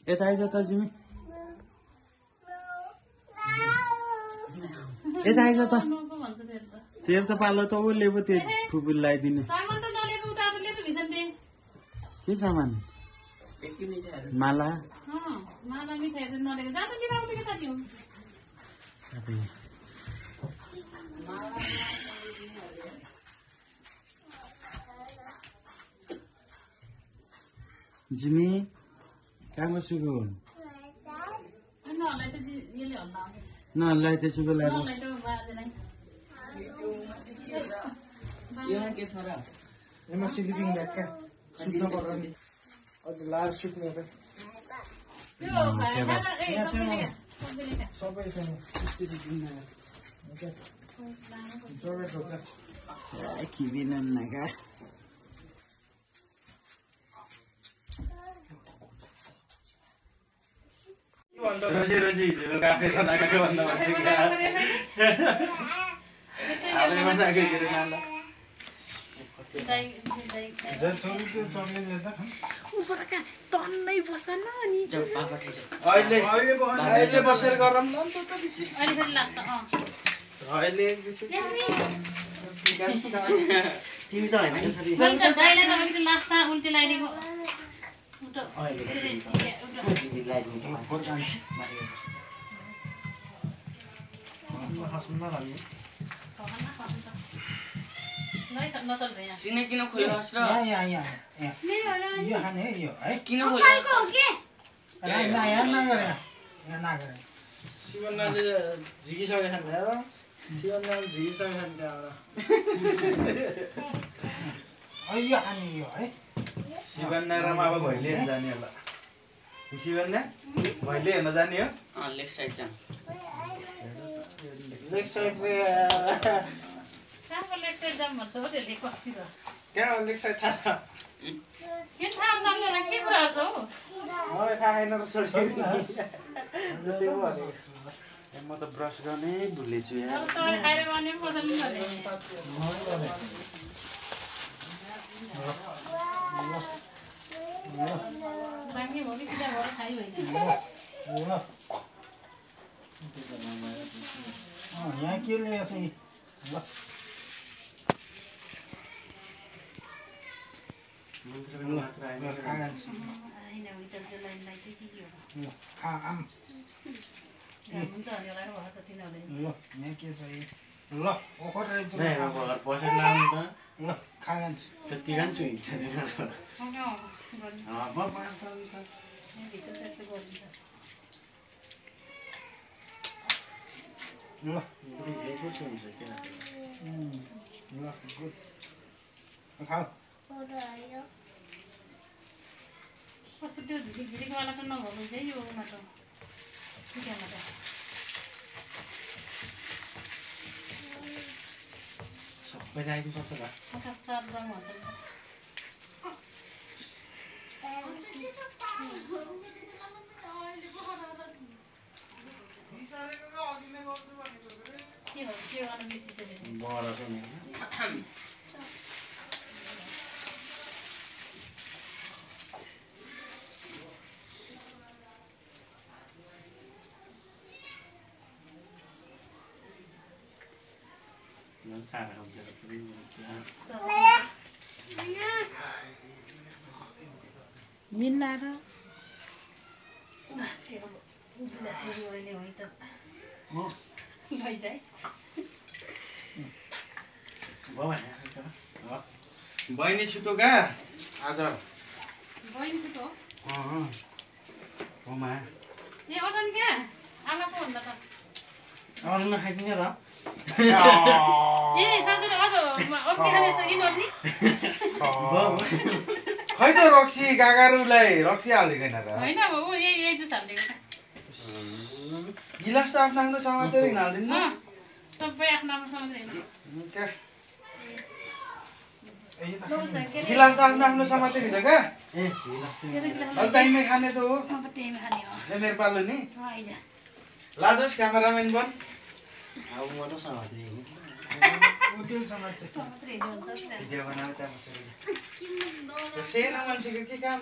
यता आइज त जिमी यता आइज त तेरो त पालो त उसले पो त्यो फुपूले लगाइदिने के सामान माला जिमी कहाँ बसेको नहल्लाई त चुप लाग्नु एमा स्लिपिङ ब्याग क्या सुत्न पर्छ नि अलि लार सुत्ने त सबै छ नि सबै छोटा खिदिन नगा रोजी रोजी काफे खानाको के भन्दा भन्छ क्या आले बनाएको के नाला तन्नै बसन अनि अहिले बसेर गरम न त बिसी अनि फेरि लाग्छ अहिले बिसी तिमी त हैन छोरी मैले त जाइले नभएको लास्टमा उल्टी लगाइदिएको उठो सिने किन खोल्नुहोस् र यहाँ यो खाने यो है किन खोल्नुहोस् यहाँ नगरे शिवनले झिकिसके खान्छ र शिवनले झिकिसके खान्छ यो खाने यो है शिवन्ना र अब भइले हेर्न जाने होला शिवन्ना भइले हेर्न जाने हो लेग साइड जाम लेग साइड कहाँको लेग साइड जाम भन्छ हो त्यसले कसी र कहाँ लेग साइड थाहा छ के थाहा नगर्दा के कुरा छ हौ मलाई थाहा छैन र सोच्छु म त ब्रस गर्नै भुलेछु यार अब तपाईँ खाएर गर्ने पनि पसन्द गर्ने बाँकी भयो कि सिधा भएर खाइ होइन यहाँ के ल्याएको छ हुन्छ अनि एउटा भन्छ तिनीहरूले यहाँ के छ ल ओखर रहेछ बसेर लानु त ल खान्छ त्यति खान्छु भित्र त्यस्तो गरिन्छ ल गुड खाऊ कस्तो त्यो झिलिकवाला त नभएको चाहिँ योमा त चिकनमा त सबै राख्नुपर्छ त 57 ग्राम हुन्छ के हो के गर्नु बेसी चाहिँ बडा पनि मिल्ला र सुरु अहिले होइन त बहिनी छुटो कहाँ आज बहिनी छुटो हो मा ए अटन क्या आमाको भन्दा त अरू नखाइदिने र ए साँच्चै अझ अघि खाने कि नथी खै त रक्सी गागारुलाई रक्सी हालिदिएन र होइन अब ऊ यही जुस हालिदिएको गिलास त आफ्नो आफ्नो समातेर हालिदिनु सबै आफ्नो आफ्नो समातेर गिलास आफ्नो आफ्नो समातेर हिँड्छ क्या चाहिने खाने त हो मेरो पालो नि लाजोस् क्यामेराम्यान बन अब म त समात्ने होटेल समाज भिडियो बनाऊ त्यहाँ बसेर सानो मान्छेको के काम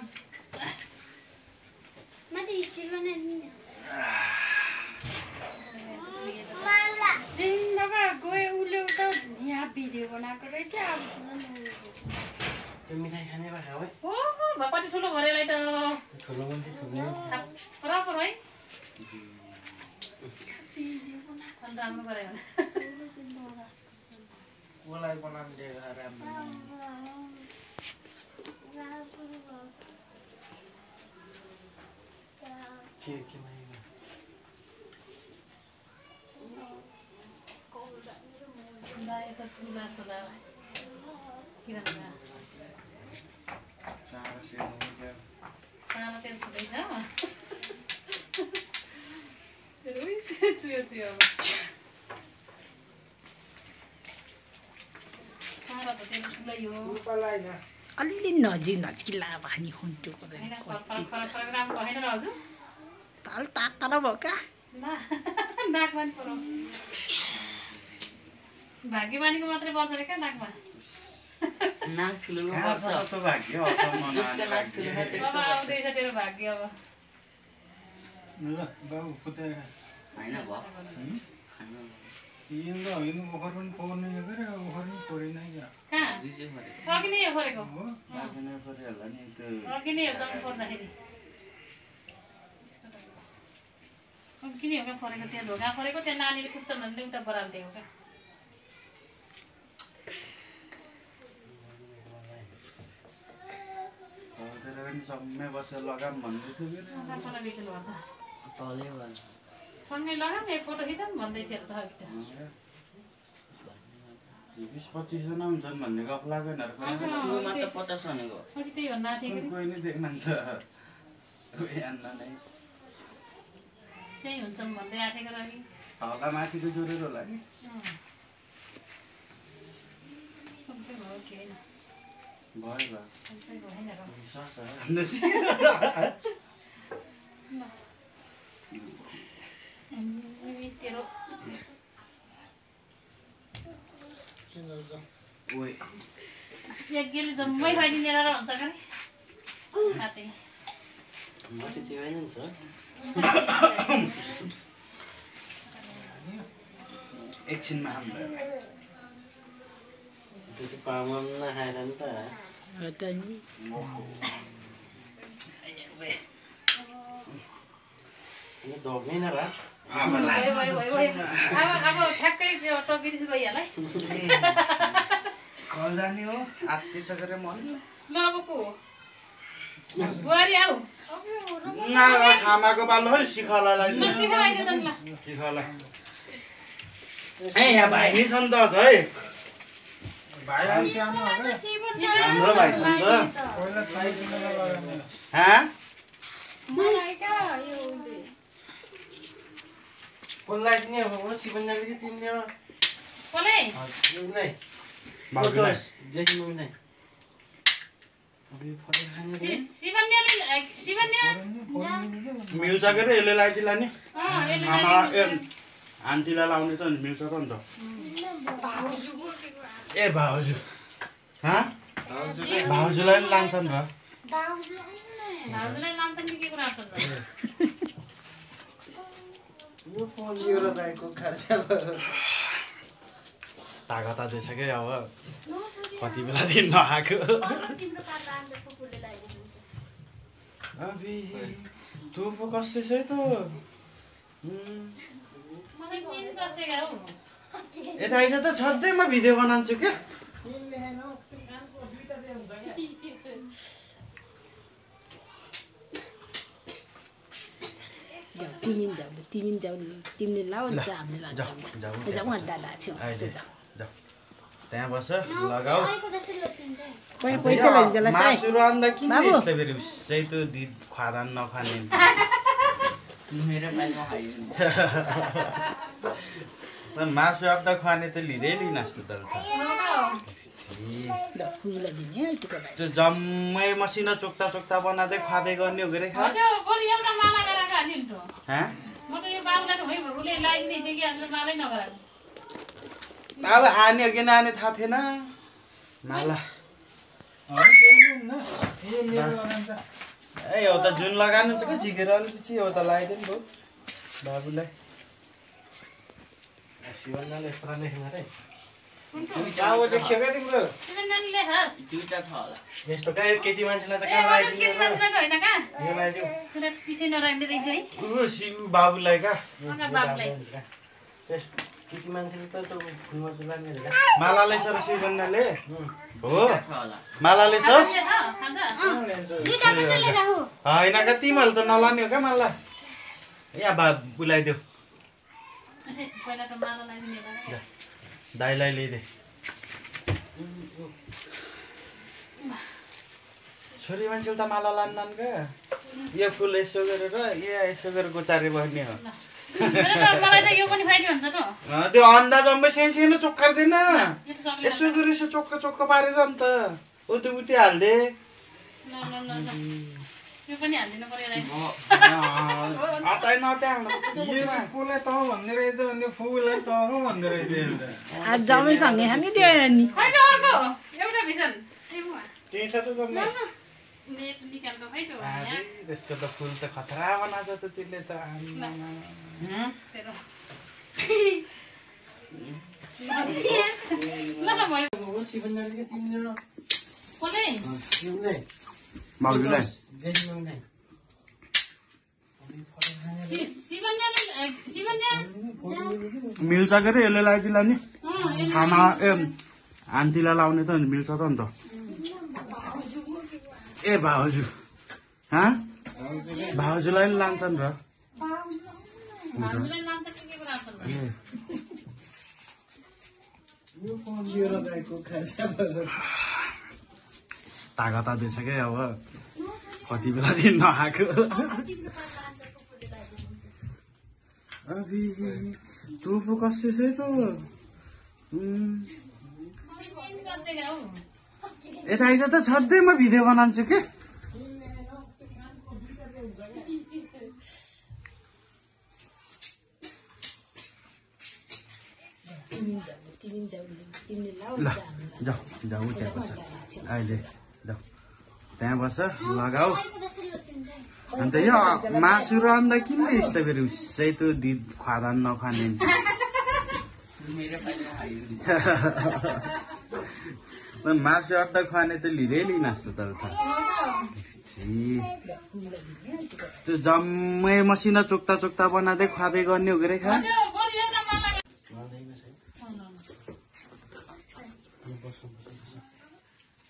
बाबा गयो उसले उता यहाँ भिडियो बनाएको रहेछ अब त्यो मिठाई खाने भए खाऊ है ओहो कति ठुलो गरेलाई त ठुलो मान्छे ठुलो बराबर है राम्रो गरे कोलाई बनाउनु दिएको राम्रो के माग्यो अलि नजिक नजिकिला भानी हुन्थ्यो ताल तातला भयो क्या भाग्यमानीको मात्रै पर्छ अरे क्या नाकमा नाक ठुलो पर्छ भाग्य अब आउँदैछ तेरो भाग्य अब ल बाबु खुट्टा होइन भयो होइन ओखर पनि फोर्ने गरे ओखर पनि फोरेन क्या कहाँ अघि नै यो फोरेको हो अघि नै हो जम्प पर्दाखेरि अघि नै हो क्या फरेको त्यहाँ ढोका फरेको त्यहाँ नानीले कुद्छन् भने उता बराल्दै हो क्या सँगै बसेर लगाम भन्दै थियो फोटो खिच्नु भयो त तलै भन्छ सँगै लगाम एक फोटो खिचौँ भन्दै थियो त अघि त 20-25 जना हुन्छन् भन्ने गफ लागेन सुरुमा त 50 भनेको अघि त्यही भन्दा थियो कोही नै देख्न त त्यही हुन्छ भन्दै आँटेको अघि होला माथिको जोडेर होला नि सबै भयो के होइन भयो सबै भएन र विश्वास तेरो एक गिल जम्मै खाइदिने र हुन्छ क्या खाते माथि त्यो होइन नि सर एकछिनमा हाम्रो त्यो चाहिँ पामन नखाएर नि त धोक्दैन र अब ठ्याक्कै टपिरिस गइहाल्छ कल जाने हो आत्तिसकेर मन ल अब को बुहारी आऊ आमाको बाल है शिखलालाई शिखला ए यहाँ भाइ नि छ नि त है भाइ पनि सानो हो क्या हाम्रो भाइ छ नि त पहिला ट्राई लगाउने कसलाई दिने हो शिवन्याले कि तिमीले कसले नै भाउजूलाई जेठी मम्मी नै मिल्छ के रे यसले लगाइदिला नि आमा ए आन्टीलाई लाउने त मिल्छ त नि त ए भाउजू भाउजूलाई पनि लान्छन् र भाउजूलाई लान्छन् कि के कुरा गर्छ यो फोन लिएर भाइको खर्च तागत दिएछ क्या अब कति बेलादेखि नआएको अबे तँ पो कस्तै छ है त मलाई किन बसेका हौ यता आइज त छर्दै म भिडियो बनाउँछु क्या तिमी जाऊ तिमीले लाऊ नि त हामीले लान्छौँ जाऊ दादा छेउ त्यहाँ बस लगाऊ पैसा लैजाऊ मासु रान्दा किन यस्तो फेरि उसै त दिद खाँदा नखाने मेरो बाइकमा खाइदिनु मासु अब त खुवाने त लिँदै लिनुहोस् त त्यो जम्मै मसिनो चोक्ता चोक्ता बनाउँदै खुवाँदै गर्ने हो गरे खा अब आने हो कि नआने थाहा थिएन माला लगाइदिनु न यो मेरो लगान्छ ए यो त जुन लगाउनु छ कि झिकेर अलिपछि यो त लगाइदियो नि भयो बाबुलाई शिवन्नाले यस्तो लेख्नु रे अब देखियो क्या तिम्रो शिवन्नाले लेखस दुईटा छ होला यस्तो कहाँ केटी मान्छेलाई त कहाँ लगाइदिनु केटी मान्छेलाई त होइन का यो लगाइदिउ कुरा पिछे नराख्दै रहेछ है शिव बाबुलाई का बाबुलाई त्यस केटी मान्छेले त फुलमा चाहिँ लाग्ने रे मालाले सर शिवन्नाले हो मालाले सर होइन का तिमीहरू त नलाने हो क्या माला यहाँ बाबुलाई देऊ पहिला त मालालाई दिने दाइलाई ल्याइदे छोरी मान्छेले त माला लान्दैन क्या यो फुल यसो गरेर यसो गरेर गोचारे बस्ने हो मलाई त यो पनि फाइदा हुन्छ त त्यो अन्दाज अम्बै सानो चोक्कार्दैन यसो गरेर यसो चोक्क चोक्क पारेर अन्त उति उति हाल्दे यो पनि हाल्दिनु पर्यो अतै नतै हाल्नु कसलाई त भन्दै रहेछ अनि फुललाई त भन्दै रहेछ आज जमैसँगै खाने त्यो नि होइन अर्को एउटा भिजन त्यही छ त जम्मै नेट निकाल्नु खै त त्यसको त फुल त खतरा बनाएको त त्यसले त शिवन्नाले के तिमीले कसले बाबुलाई मिल्छ के रे यसले लगाइदिला नि छामा ए आन्टीलाई लाउने त मिल्छ त अन्त ए भाउजू भाउजूलाई नि लान्छन् र तागत दिएछ क्या अब कति बेलादेखि नआएको अभी तू पो कस्तो छ त यता आइज त छँदै म भिडियो बनाउँछु के ल जाऊ जाऊ त्यहाँ बस अहिले जाऊ त्यहाँ बस लगाऊ अन्त यो मासु र अन्त किन यस्तो फेरि उसै त खुवादा नखाने मासु अड्डा खुवाने त लिँदै लिनास्तो तर त्यो जम्मै मसिना चोक्ता चोक्ता बनाउँदै खुवादै गर्ने हो कि रे खा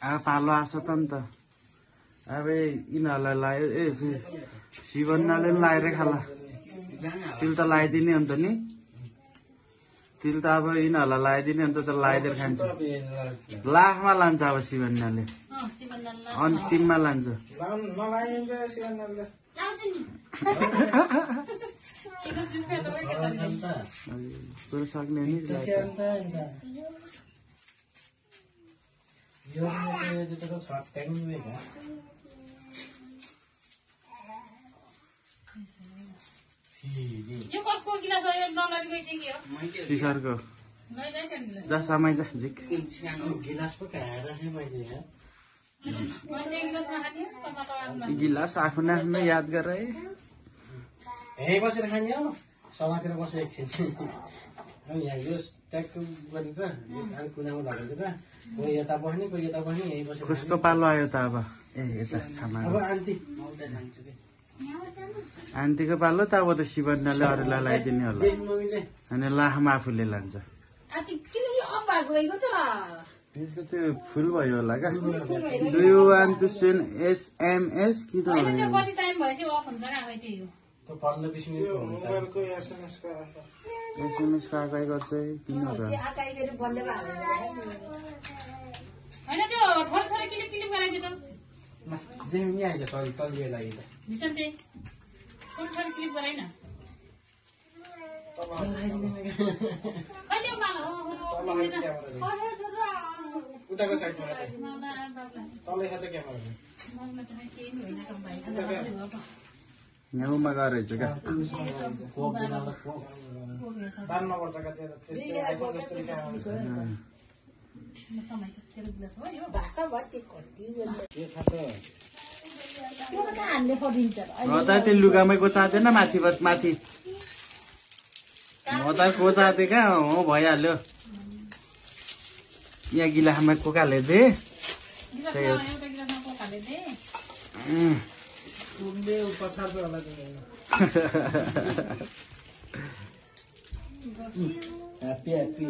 अब पालो आछ त नि त अब यिनीहरूलाई लायो ए शिवन्नाले पनि लाएरै खाला तिल त लगाइदिने अन्त नि तिल त अब यिनीहरूलाई लगाइदिने अन्त त लगाइदिएर खान्छ लाखमा लान्छ अब शिवन्नाले अन्तिममा लान्छ सक्ने नि यो कसको गिलास हो यो नलागेको चाहिँ के हो शिखरको जा समय जा झिक गिलास पो खाएर राखेँ मैले गिलास आफ्नो आफ्नो याद गरे यहीँ बसेर खाने हो समातेर बसेर एकछिन यहाँ यो ट्याक्क गरेर कुनामा धरेर कोही यता बस्ने कोही यता बस्ने यहीँ बसेर कसको पालो आयो त अब ए यता छामा अब आन्टी आन्टीको पालो त अब त शिवन्नाले अरूलाई लगाइदिने होला अनि लाखमा आफूले लान्छ त्यसको त्यो फुल भयो होला क्या do you want to send SMS कि त कति टाइम भएपछि अफ हुन्छ का खै त्यो 15-20 मिनेट SMS काकाइ गर्छ किन र हैन त्यो थोरै थोरै क्लिप क्लिप गराइदियो त जेमी नि आइज तल लागि त विसन्ते थोरै थोरै क्लिप गराइन कहिले माला हो उताको साइडमा तलै छ त क्यामेरा यहाँमा गरेछ क्या दान नपर्छ क्या त्यस्तै आइफोन जस्तो क्यामेरा समय त खेर गिलास हो यो भाषा भत्ती कति बेला के खातो त्यो त हामीले पढिन्छ म त त्यो लुगामै कोचाँदैन माथि म त कोचाँथे कहाँ हो भइहाल्यो यहाँ गिलासमा कोका हाले गिलासमा एउटा गिलासमा कोक हाले दे उनले पछाड होला ह्याप्पी ह्याप्पी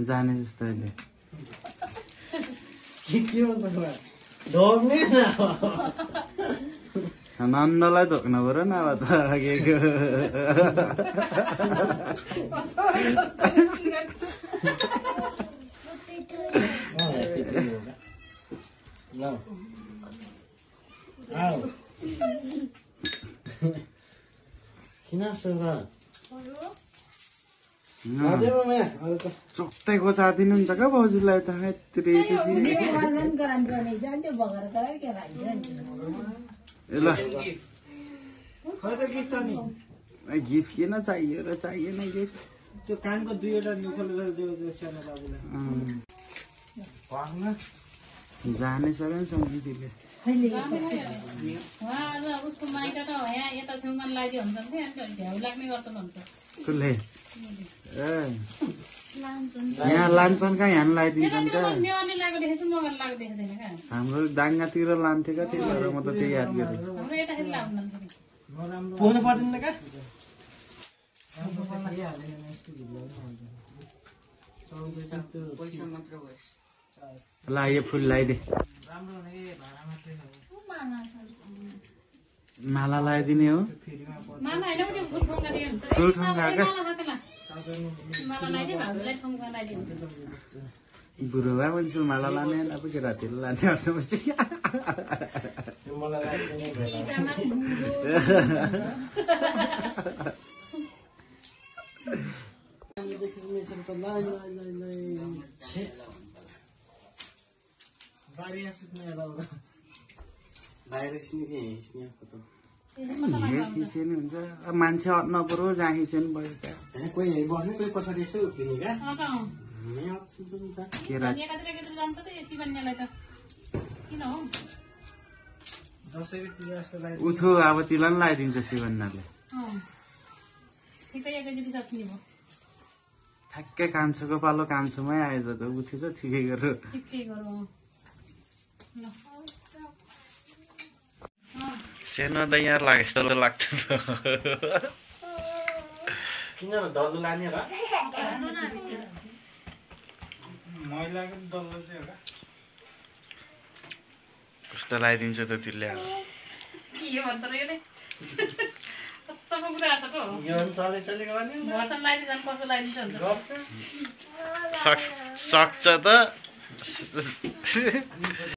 जाने जस्तो अहिले के भन्छ ढोग्ने नन्दलाई धोक्नु पऱ्यो न अब त के किन सोरा चोक्दै कोचादिनु हुन्छ क्या भाउजूलाई त ल गिफ्ट किन चाहियो र चाहिएन गिफ्ट त्यो कानको 2वटा निकोलेर देऊ सानो बाबुलाई जाने सक्यो नि सम्झिले उसको माइत त यहाँ यता छेउमा लाग्यो हुन्छ नि झ्याउ लाग्ने गर्छ भन्छ कसले यहाँ लान्छन् कहाँ यहाँ लगाइदिन्छन् क्या नेवारले लागेको देखेछु मगर लागेको देखेको छैन क्या हाम्रो डाङ्गातिर लान्थ्यो क्या त्यही भएर म त त्यही याद गरेँ हाम्रो यताखेरि लाग्दैन पुग्नु पर्दैन क्या ल यो फुल लगाइदे माला लगाइदिने हो मामा होइन त्यो फुल ठोङ्गा दियो हुन्छ फुल ठोङ्गा क्या माला लगाइदियो भाउजूलाई ठोङ्गा लगाइदियो हुन्छ बुढो भए मान्छे माला लाने अब के रातिर लाने भन्नुपर्छ बाहिर खिच्ने कि खिच्ने फोटो खिच्यो नि हुन्छ अब मान्छे अट्न पऱ्यो जहाँ खिच्यो नि भयो क्या कोही बस्ने कोही पछाडि यसो उभिने क्या के रात एकातिर जान्छ त एसी बन्नेलाई त किन हो उठो अब तिला पनि लगाइदिन्छ शिवन्नाले ठिकै एकैचोटि सक्ने भयो ठ्याक्कै कान्छोको पालो कान्छोमै आएछ त उठेछ ठिकै गरेर ठिकै गरौँ सेनो त यहाँ लागे जस्तो लाग्थ्यो किन डल्लो लाने र महिलाको डल्लो चाहिँ होला कस्तो लगाइदिन्छ त त्यसले अब के भन्छ र यसले सबको कुरा आएको छ त यो चलेको भने भर्सन लगाइदिन्छ अनि कसो लगाइदिन्छ हुन्छ सक्छ त